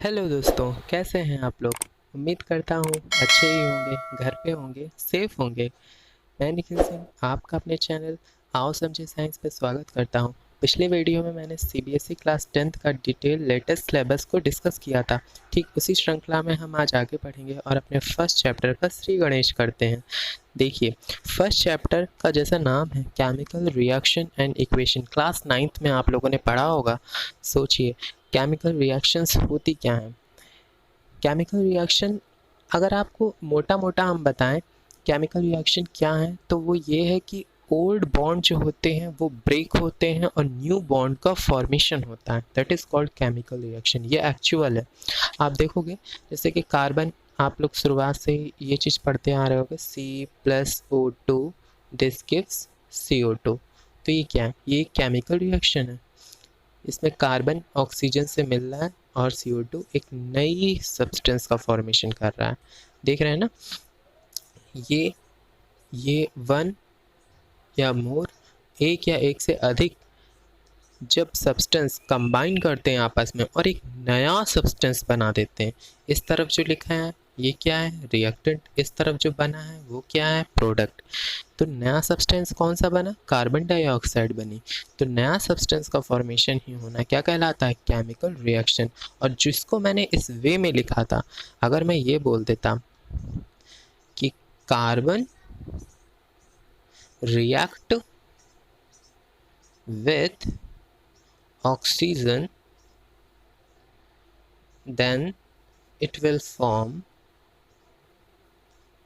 Hello दोस्तों, कैसे हैं आप लोग। उम्मीद करता हूँ अच्छे ही होंगे, घर पे होंगे, सेफ होंगे। मैं निखिल सिंह आपका अपने चैनल आओ समझे साइंस पे स्वागत करता हूँ। पिछले वीडियो में मैंने सीबीएसई क्लास 10th का डिटेल लेटेस्ट सिलेबस को डिस्कस किया था। ठीक उसी श्रृंखला में हम आज आगे बढ़ेंगे और अपने फर्स्ट चैप्टर का श्री गणेश करते हैं। देखिए, फर्स्ट चैप्टर का जैसा नाम है chemical reaction and equation, class 9th में आप लोगों ने पढ़ा होगा। सोचिए, केमिकल रिएक्शंस होती क्या हैं। केमिकल रिएक्शन, अगर आपको मोटा मोटा हम बताएं केमिकल रिएक्शन क्या है, तो वो ये है कि ओल्ड बॉन्ड जो होते हैं वो ब्रेक होते हैं और न्यू बॉन्ड का फॉर्मेशन होता है। That is called chemical reaction. ये एक्चुअल है। आप देखोगे जैसे कि कार्बन, आप लोग शुरुआत से ही ये चीज़ पढ़ते आ रहे होगे, C+O2 दिस गिव्स CO2। तो ये क्या है? ये केमिकल रिएक्शन है। इसमें कार्बन ऑक्सीजन से मिल रहा है और CO2 एक नई सब्सटेंस का फॉर्मेशन कर रहा है। देख रहे हैं ना, ये वन या मोर, एक या एक से अधिक जब सब्सटेंस कंबाइन करते हैं आपस में और एक नया सब्सटेंस बना देते हैं। इस तरफ जो लिखा है ये क्या है? रिएक्टेंट। इस तरफ जो बना है वो क्या है? प्रोडक्ट। तो नया सब्सटेंस कौन सा बना? कार्बन डाइऑक्साइड बनी। तो नया सब्सटेंस का फॉर्मेशन ही होना क्या कहलाता है? Chemical reaction. और जिसको मैंने इस वे में लिखा था, अगर मैं ये बोल देता कि carbon react with oxygen then it will form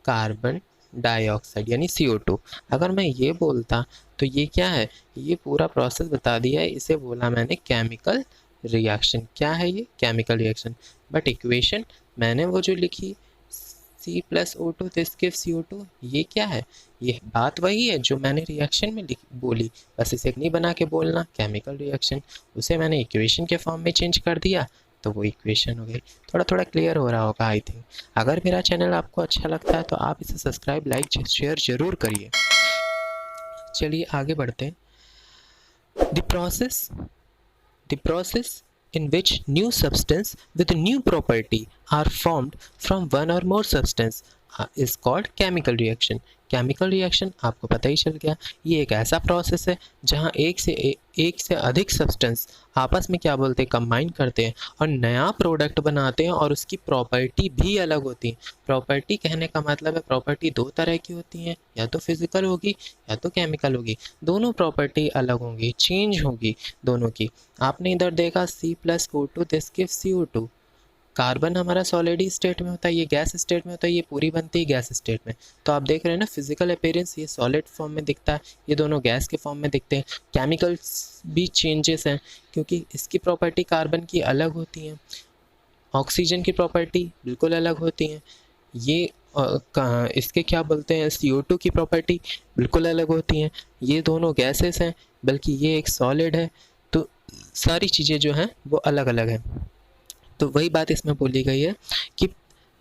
carbon dioxide यानी CO2। अगर मैं ये बोलता तो ये क्या है? ये पूरा प्रोसेस बता दिया है, इसे बोला मैंने केमिकल रिएक्शन। क्या है ये? Chemical reaction. बट इक्वेशन मैंने वो जो लिखी C+O2 दिस गिव्स CO2, ये क्या है? ये बात वही है जो मैंने रिएक्शन में बोली, बस इसे नहीं बना के बोलना केमिकल रिएक्शन। उसे मैंने इक्वेशन के फॉर्म में चेंज कर दिया तो वो इक्वेशन हो गई। थोड़ा थोड़ा क्लियर हो रहा होगा आई थिंक। अगर मेरा चैनल आपको अच्छा लगता है तो आप इसे सब्सक्राइब, लाइक, शेयर ज़रूर करिए। चलिए आगे बढ़ते हैं। The process the process in which new substance with a new property are formed from one or more substance is called chemical reaction। Chemical reaction आपको पता ही चल गया, ये एक ऐसा प्रोसेस है जहाँ एक से अधिक सब्सटेंस आपस में क्या बोलते हैं? कंबाइन करते हैं और नया प्रोडक्ट बनाते हैं और उसकी प्रॉपर्टी भी अलग होती है। प्रॉपर्टी कहने का मतलब है प्रॉपर्टी दो तरह की होती हैं, या तो फिजिकल होगी या तो केमिकल होगी। दोनों प्रॉपर्टी अलग होंगी, चेंज होगी दोनों की। आपने इधर देखा C+O2 this gives CO2। Carbon हमारा सॉलिड स्टेट में होता है, ये गैस स्टेट में होता है, ये पूरी बनती है गैस स्टेट में। तो आप देख रहे हैं ना, फिजिकल अपीयरेंस ये सॉलिड फॉर्म में दिखता है, ये दोनों गैस के फॉर्म में दिखते हैं। केमिकल्स भी चेंजेस हैं क्योंकि इसकी प्रॉपर्टी कार्बन की अलग होती हैं, ऑक्सीजन की प्रॉपर्टी बिल्कुल अलग होती हैं। ये इसके क्या बोलते हैं, CO2 की प्रॉपर्टी बिल्कुल अलग होती हैं। ये दोनों गैसेस हैं, बल्कि ये एक सॉलिड है। तो सारी चीज़ें जो हैं वो अलग अलग हैं। तो वही बात इसमें बोली गई है कि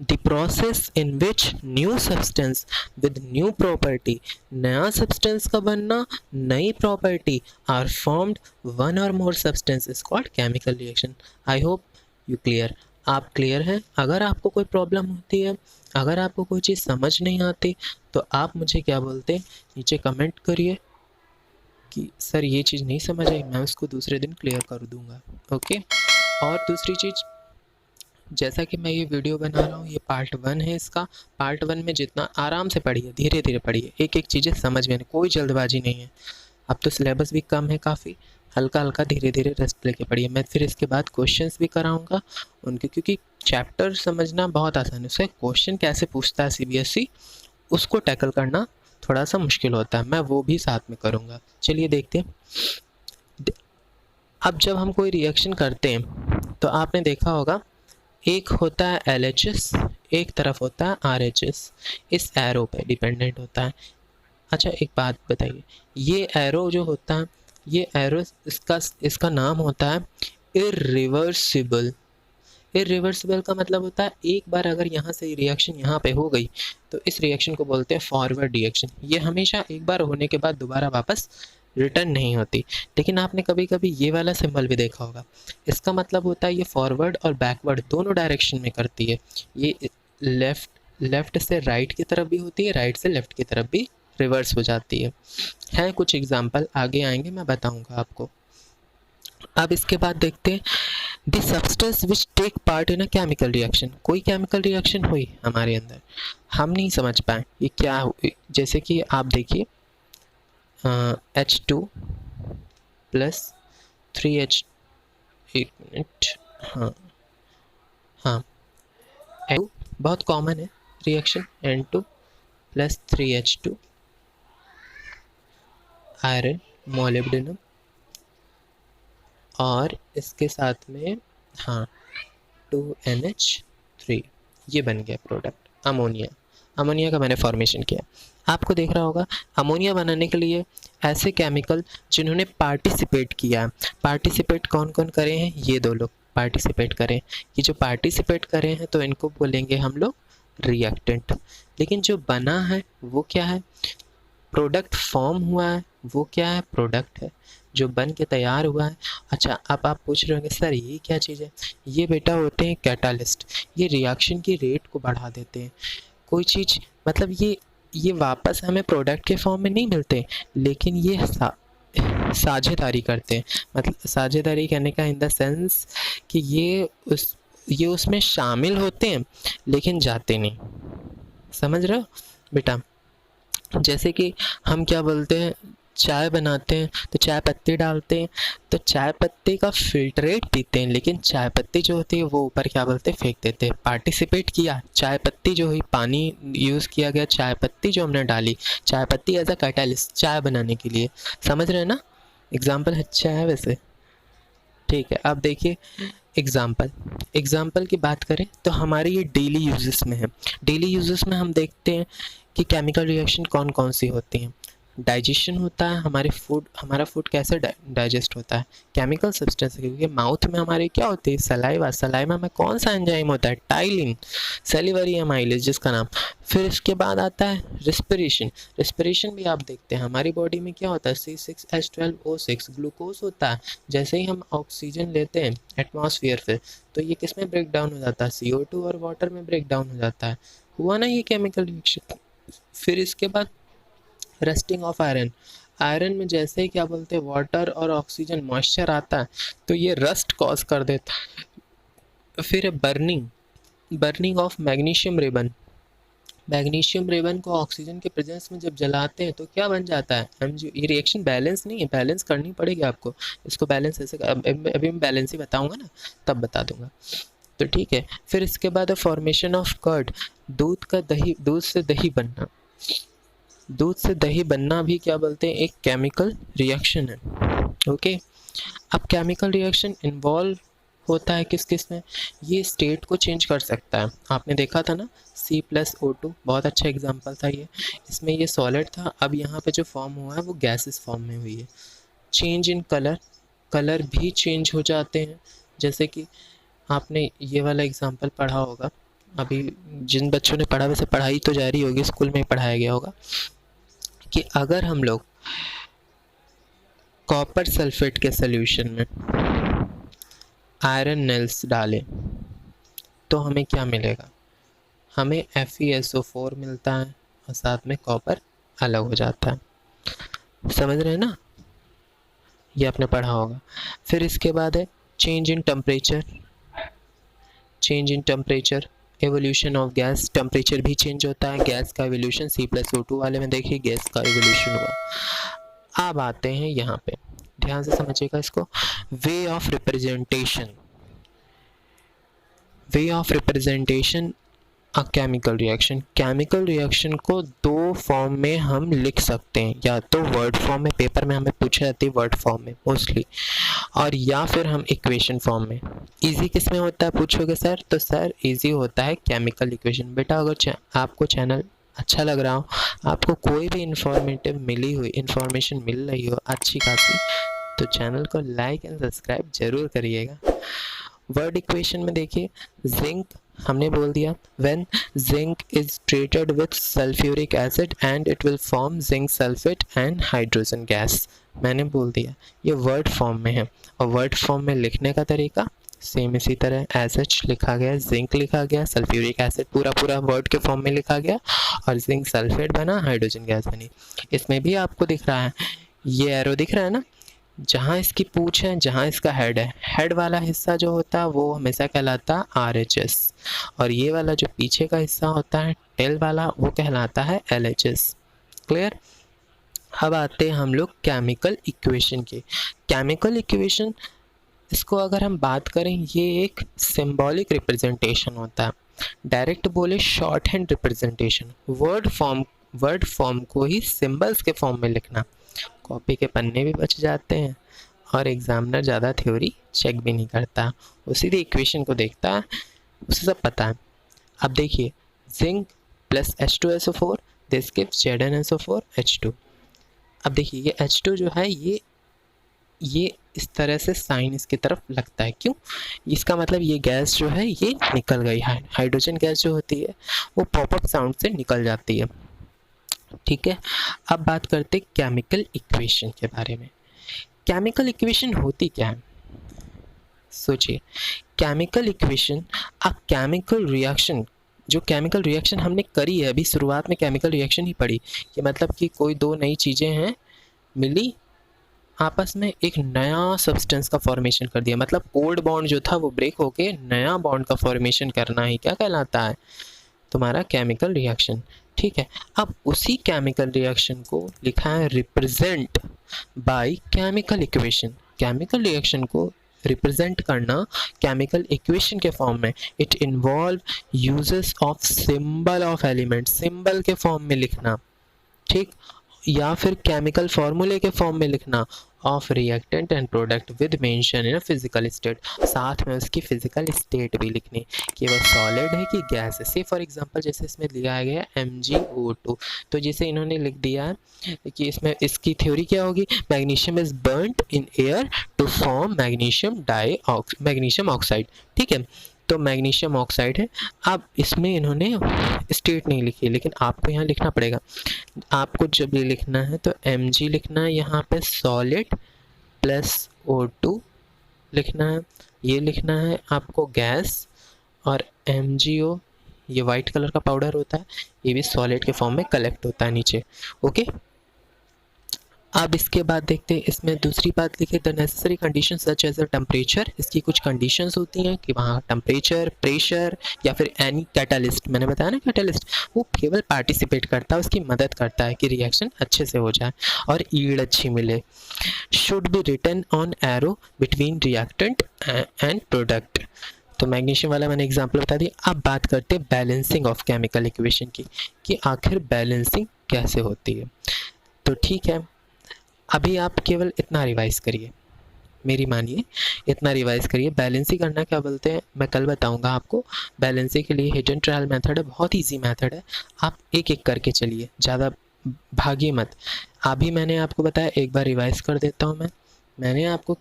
the process in which new substance with new property, नया सब्सटेंस का बनना, नई प्रॉपर्टी आर फॉर्म्ड वन और more substance is called chemical reaction. I hope you clear. आप क्लियर हैं? अगर आपको कोई प्रॉब्लम होती है, अगर आपको कोई चीज़ समझ नहीं आती, तो आप मुझे क्या बोलते हैं, नीचे कमेंट करिए कि सर ये चीज़ नहीं समझ आई, मैं उसको दूसरे दिन क्लियर कर दूंगा। ओके। और दूसरी चीज़, जैसा कि मैं ये वीडियो बना रहा हूँ, ये पार्ट 1 है इसका। पार्ट 1 में जितना आराम से पढ़िए, धीरे धीरे पढ़िए, एक एक चीज़ें समझ में, कोई जल्दबाजी नहीं है। अब तो सिलेबस भी कम है काफ़ी, हल्का हल्का धीरे धीरे रेस्ट लेके पढ़िए। मैं फिर इसके बाद क्वेश्चंस भी कराऊंगा उनके, क्योंकि चैप्टर समझना बहुत आसान है, उससे क्वेश्चन कैसे पूछता है CBSE उसको टैकल करना थोड़ा सा मुश्किल होता है, मैं वो भी साथ में करूँगा। चलिए देखते हैं। अब जब हम कोई रिएक्शन करते हैं तो आपने देखा होगा, एक होता है LHS, एक तरफ होता है RHS। इस एरो पे डिपेंडेंट होता है। अच्छा एक बात बताइए, ये एरो जो होता है, ये एरो इसका नाम होता है इरिवर्सिबल। इरिवर्सिबल का मतलब होता है एक बार अगर यहाँ से रिएक्शन यहाँ पे हो गई तो इस रिएक्शन को बोलते हैं फॉरवर्ड रिएक्शन। ये हमेशा एक बार होने के बाद दोबारा वापस रिटर्न नहीं होती। लेकिन आपने कभी कभी ये वाला सिंबल भी देखा होगा, इसका मतलब होता है ये फॉरवर्ड और बैकवर्ड दोनों डायरेक्शन में करती है। ये लेफ़्ट से राइट की तरफ भी होती है, राइट से लेफ़्ट की तरफ भी रिवर्स हो जाती है कुछ एग्जाम्पल आगे आएंगे, मैं बताऊंगा आपको। अब इसके बाद देखते हैं the substance which take part in a chemical reaction. कोई केमिकल रिएक्शन हुई हमारे अंदर, हम नहीं समझ पाए ये क्या हुई। जैसे कि आप देखिए H2 प्लस 3H, एक मिनट, हाँ N2 बहुत कॉमन है reaction, N2 plus 3H2 iron molybdenum, और इसके साथ में 2NH3, ये बन गया प्रोडक्ट अमोनिया। अमोनिया का मैंने फॉर्मेशन किया। आपको देख रहा होगा अमोनिया बनाने के लिए ऐसे केमिकल जिन्होंने पार्टिसिपेट किया, पार्टिसिपेट कौन कौन करे हैं, ये 2 लोग पार्टिसिपेट करें। ये जो पार्टिसिपेट करे हैं तो इनको बोलेंगे हम लोग रिएक्टेंट। लेकिन जो बना है वो क्या है, प्रोडक्ट फॉर्म हुआ है वो क्या है, प्रोडक्ट है जो बन के तैयार हुआ है। अच्छा, अब आप पूछ रहे होंगे सर ये क्या चीज़ है, ये बेटा होते हैं कैटालिस्ट। ये रिएक्शन की रेट को बढ़ा देते हैं। कोई चीज़ मतलब ये वापस हमें प्रोडक्ट के फॉर्म में नहीं मिलते, लेकिन ये साझेदारी करते हैं। मतलब साझेदारी कहने का इन द सेंस कि ये उसमें शामिल होते हैं लेकिन जाते नहीं। समझ रहे हो बेटा? जैसे कि हम क्या बोलते हैं, चाय बनाते हैं तो चाय पत्ती डालते हैं, तो चाय पत्ती का फिल्ट्रेट पीते हैं, लेकिन चाय पत्ती जो होती है वो ऊपर क्या बोलते हैं, फेंक देते हैं। पार्टिसिपेट किया, चाय पत्ती जो हुई, पानी यूज़ किया गया, चाय पत्ती जो हमने डाली, चाय पत्ती एज अ कैटालिस्ट चाय बनाने के लिए। समझ रहे हैं ना? एग्जाम्पल अच्छा है वैसे, ठीक है। अब देखिए एग्जाम्पल की बात करें तो हमारे ये डेली यूजेस में है। डेली यूजेस में हम देखते हैं कि केमिकल रिएक्शन कौन कौन सी होती हैं। डाइजेशन होता है, हमारा फूड कैसे डाइजेस्ट होता है, केमिकल सब्सटेंस, क्योंकि माउथ में हमारे क्या होती है, सलाइवा में कौन सा एंजाइम होता है, टाइलिन, सेलिवरी एमाइलेज जिसका नाम। फिर इसके बाद आता है रिस्पिरेशन भी आप देखते हैं हमारी बॉडी में क्या होता है, C6H12O6 ग्लूकोज होता है। जैसे ही हम ऑक्सीजन लेते हैं एटमॉस्फेयर से तो ये किस में ब्रेक डाउन हो जाता है, CO2 और वाटर में ब्रेक डाउन हो जाता है। हुआ ना ये केमिकल रिएक्शन। फिर इसके बाद रस्टिंग ऑफ आयरन में जैसे ही क्या बोलते हैं, वाटर और ऑक्सीजन मॉइस्चर आता है तो ये रस्ट कॉज कर देता है। फिर बर्निंग ऑफ मैग्नीशियम रेबन को ऑक्सीजन के प्रेजेंस में जब जलाते हैं तो क्या बन जाता है, MgO। ये रिएक्शन बैलेंस नहीं है, बैलेंस करनी पड़ेगी आपको इसको। बैलेंस ऐसे अभी मैं बैलेंस ही बताऊंगा ना, तब बता दूंगा, तो ठीक है। फिर इसके बाद फॉर्मेशन ऑफ कर्ड, दूध से दही बनना भी क्या बोलते हैं, एक केमिकल रिएक्शन है। ओके, अब केमिकल रिएक्शन इन्वॉल्व होता है किस किस में, ये स्टेट को चेंज कर सकता है। आपने देखा था ना C+O2, बहुत अच्छा एग्जांपल था ये। इसमें ये सॉलिड था, अब यहाँ पे जो फॉर्म हुआ है वो गैसेस फॉर्म में हुई है। चेंज इन कलर भी चेंज हो जाते हैं। जैसे कि आपने ये वाला एग्जाम्पल पढ़ा होगा, अभी जिन बच्चों ने पढ़ा वैसे पढ़ाई तो जारी होगी, स्कूल में ही पढ़ाया गया होगा कि अगर हम लोग कॉपर सल्फेट के सॉल्यूशन में आयरन नेल्स डालें तो हमें क्या मिलेगा, हमें FeSO4 मिलता है और साथ में कॉपर अलग हो जाता है। समझ रहे हैं ना, ये आपने पढ़ा होगा। फिर इसके बाद है change in temperature, evolution of gas, temperature भी चेंज होता है। गैस का एवोल्यूशन C+O2 वाले में देखिए गैस का एवोल्यूशन हुआ। अब आते हैं यहाँ पे, ध्यान से समझिएगा इसको। Way of representation a chemical reaction को 2 फॉर्म में हम लिख सकते हैं, या तो वर्ड फॉर्म में, पेपर में हमें पूछा जाती है वर्ड फॉर्म में मोस्टली, और या फिर हम इक्वेशन फॉर्म में। इजी किस में होता है पूछोगे सर, तो सर इजी होता है केमिकल इक्वेशन। बेटा अगर आपको चैनल अच्छा लग रहा हो, आपको कोई भी इन्फॉर्मेशन मिल रही हो अच्छी खासी, तो चैनल को लाइक एंड सब्सक्राइब जरूर करिएगा। वर्ड इक्वेशन में देखिए जिंक हमने बोल दिया when zinc is treated with sulphuric acid and it will form zinc sulphate and hydrogen gas. मैंने बोल दिया ये वर्ड फॉर्म में है, और वर्ड फॉर्म में लिखने का तरीका सेम इसी तरह, एच लिखा गया, जिंक लिखा गया, सल्फ्यूरिक एसिड पूरा पूरा वर्ड के फॉर्म में लिखा गया, और जिंक सल्फेट बना, हाइड्रोजन गैस बनी। इसमें भी आपको दिख रहा है, ये एरो दिख रहा है ना, जहाँ इसकी पूंछ है, जहाँ इसका हेड है, हेड वाला हिस्सा जो होता है वो हमेशा कहलाता है RHS, और ये वाला जो पीछे का हिस्सा होता है टेल वाला वो कहलाता है LHS। क्लियर। अब आते हैं हम लोग केमिकल इक्वेशन के। केमिकल इक्वेशन, इसको अगर हम बात करें, ये एक सिंबॉलिक रिप्रेजेंटेशन होता है, डायरेक्ट बोले short hand representation, word form को ही सिंबल्स के फॉर्म में लिखना। कॉपी के पन्ने भी बच जाते हैं और एग्जामिनर ज़्यादा थ्योरी चेक भी नहीं करता, वो सीधे इक्वेशन को देखता है, उसे सब पता है। अब देखिए zinc plus H2SO4 this gives ZnSO4 H2। अब देखिए ये H2 जो है ये इस तरह से साइन इसकी तरफ लगता है, क्यों? इसका मतलब ये गैस जो है ये निकल गई है, हाइड्रोजन गैस जो होती है वो पॉपअप साउंड से निकल जाती है। ठीक है, अब बात करते हैं केमिकल इक्वेशन के बारे में। केमिकल इक्वेशन होती क्या है? सोचिए, केमिकल इक्वेशन अ केमिकल रिएक्शन, जो केमिकल रिएक्शन हमने करी है, अभी शुरुआत में केमिकल रिएक्शन ही पढ़ी कि मतलब कि कोई दो नई चीज़ें हैं मिली, आपस में एक नया सब्सटेंस का फॉर्मेशन कर दिया, मतलब ओल्ड बॉन्ड जो था वो ब्रेक होके नया बॉन्ड का फॉर्मेशन करना ही क्या कहलाता है? तुम्हारा केमिकल रिएक्शन। ठीक है, अब उसी केमिकल रिएक्शन को लिखा है represent by chemical equation. Chemical reaction को रिप्रेजेंट करना केमिकल इक्वेशन के फॉर्म में, it involve uses of symbol of element, symbol के फॉर्म में लिखना, ठीक, या फिर केमिकल फॉर्मूले के फॉर्म में लिखना of reactant and product with mention in physical state, साथ में उसकी फिजिकल स्टेट भी लिखनी कि वह सॉलिड है कि गैस है। से फॉर एग्जांपल जैसे इसमें लिया गया MgO2, तो जैसे इन्होंने लिख दिया है कि इसमें इसकी थ्योरी क्या होगी, magnesium is burned in air to form magnesium oxide. ठीक है, तो मैग्नीशियम ऑक्साइड है। अब इसमें इन्होंने स्टेट नहीं लिखी, लेकिन आपको यहाँ लिखना पड़ेगा। आपको जब ये लिखना है तो Mg लिखना है, यहाँ पे सॉलिड प्लस O2 लिखना है, ये लिखना है आपको गैस, और MgO ये वाइट कलर का पाउडर होता है, ये भी सॉलिड के फॉर्म में कलेक्ट होता है नीचे। ओके, अब इसके बाद देखते हैं इसमें दूसरी बात लिखे, the necessary condition such as a temperature. इसकी कुछ कंडीशंस होती हैं कि वहाँ टेम्परेचर, प्रेशर या फिर एनी कैटलिस्ट, मैंने बताया ना कैटलिस्ट वो केवल पार्टिसिपेट करता है, उसकी मदद करता है कि रिएक्शन अच्छे से हो जाए और ईल्ड अच्छी मिले। Should be written on arrow between reactant and product. तो मैग्नीशियम वाला मैंने एग्जाम्पल बता दिया। अब बात करते हैं बैलेंसिंग ऑफ केमिकल इक्वेशन की, कि आखिर बैलेंसिंग कैसे होती है। तो ठीक है, अभी आप केवल इतना रिवाइज करिए, मेरी मानिए, इतना रिवाइज करिए। बैलेंसिंग करना क्या बोलते हैं मैं कल बताऊंगा आपको। बैलेंसिंग के लिए हिडन ट्रायल मेथड है, बहुत ईजी मेथड है, आप एक एक करके चलिए, ज़्यादा भागिए मत। अभी मैंने आपको बताया, एक बार रिवाइज कर देता हूँ मैं। मैंने आपको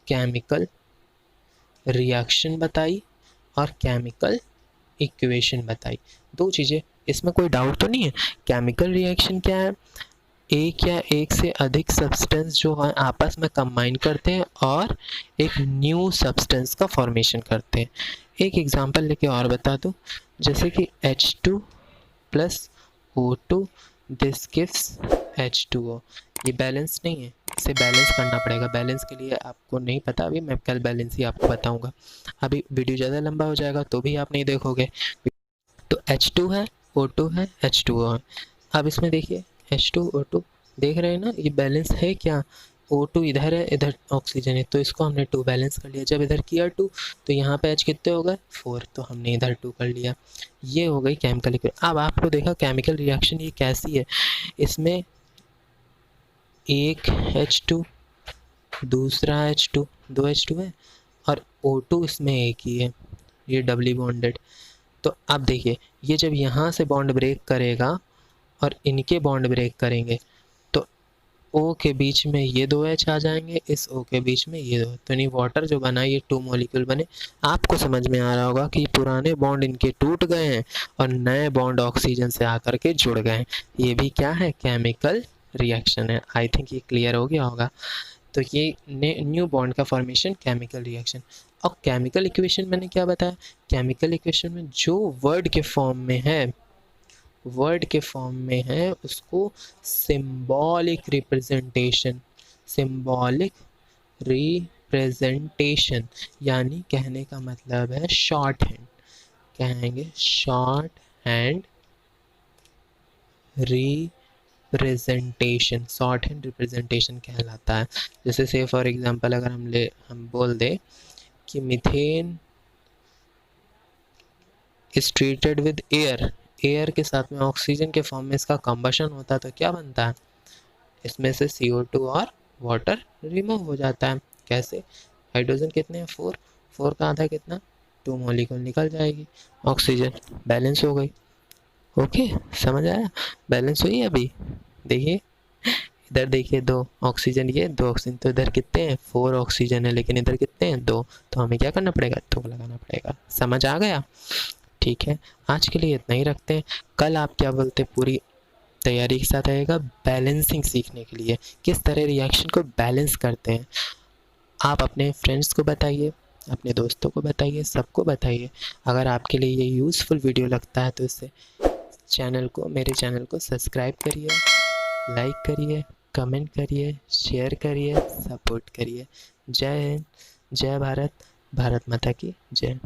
केमिकल रिएक्शन बताई और केमिकल इक्वेशन बताई, दो चीज़ें, इसमें कोई डाउट तो नहीं है। केमिकल रिएक्शन क्या है, एक या एक से अधिक सब्सटेंस जो है आपस में कंबाइन करते हैं और एक न्यू सब्सटेंस का फॉर्मेशन करते हैं। एक एग्जांपल लेके और बता दूं, जैसे कि H2 plus O2 this gives H2O। ये बैलेंस नहीं है, इसे बैलेंस करना पड़ेगा। बैलेंस के लिए आपको नहीं पता, अभी मैं कल बैलेंस ही आपको बताऊंगा। अभी वीडियो ज़्यादा लंबा हो जाएगा तो भी आप नहीं देखोगे। तो H2 है, O2 है, H2O है। अब इसमें देखिए H2 O2 देख रहे हैं ना, ये बैलेंस है क्या? O2 इधर है, इधर ऑक्सीजन है, तो इसको हमने 2 बैलेंस कर लिया। जब इधर किया 2 तो यहाँ पे H कितने हो गए 4, तो हमने इधर 2 कर लिया। ये हो गई केमिकल इक्वेशन। अब आपको देखा केमिकल रिएक्शन ये कैसी है, इसमें एक H2 दूसरा H2, 2 H2 है और O2 इसमें एक ही है, ये डबली बॉन्डेड। तो अब देखिए ये जब यहाँ से बॉन्ड ब्रेक करेगा और इनके बॉन्ड ब्रेक करेंगे तो ओ के बीच में ये दो एच आ जाएंगे, इस ओ के बीच में ये दो, तो नहीं वाटर जो बना ये 2 मॉलिक्यूल बने। आपको समझ में आ रहा होगा कि पुराने बॉन्ड इनके टूट गए हैं और नए बॉन्ड ऑक्सीजन से आकर के जुड़ गए हैं। ये भी क्या है, केमिकल रिएक्शन है। आई थिंक ये क्लियर हो गया होगा। तो ये न्यू बॉन्ड का फॉर्मेशन केमिकल रिएक्शन। और केमिकल इक्वेशन मैंने क्या बताया, केमिकल इक्वेशन में जो वर्ड के फॉर्म में है, वर्ड के फॉर्म में है उसको सिंबॉलिक रिप्रेजेंटेशन, सिंबॉलिक रिप्रेजेंटेशन यानी कहने का मतलब है शॉर्ट हैंड, कहेंगे short hand representation, short hand representation कहलाता है। जैसे से फॉर एग्जांपल अगर हम बोल दे कि methane is treated with air, air के साथ में ऑक्सीजन के फॉर्म में इसका कंबशन होता है तो क्या बनता है, इसमें से CO2 और वाटर रिमूव हो जाता है। कैसे, हाइड्रोजन कितने हैं 4, 4 का आधा कितना 2 मॉलिक्यूल निकल जाएगी, ऑक्सीजन बैलेंस हो गई। ओके समझ आया, बैलेंस हुई अभी। देखिए इधर देखिए 2 ऑक्सीजन, ये 2 ऑक्सीजन, तो इधर कितने हैं 4 ऑक्सीजन है, लेकिन इधर कितने हैं 2, तो हमें क्या करना पड़ेगा 2 लगाना पड़ेगा। समझ आ गया, ठीक है। आज के लिए इतना ही रखते हैं। कल आप क्या बोलते हैं पूरी तैयारी के साथ आएगा बैलेंसिंग सीखने के लिए, किस तरह रिएक्शन को बैलेंस करते हैं। आप अपने फ्रेंड्स को बताइए, अपने दोस्तों को बताइए, सबको बताइए। अगर आपके लिए ये यूज़फुल वीडियो लगता है तो इससे मेरे चैनल को सब्सक्राइब करिए, लाइक करिए, कमेंट करिए, शेयर करिए, सपोर्ट करिए। जय हिंद, जय भारत, भारत माता की जय।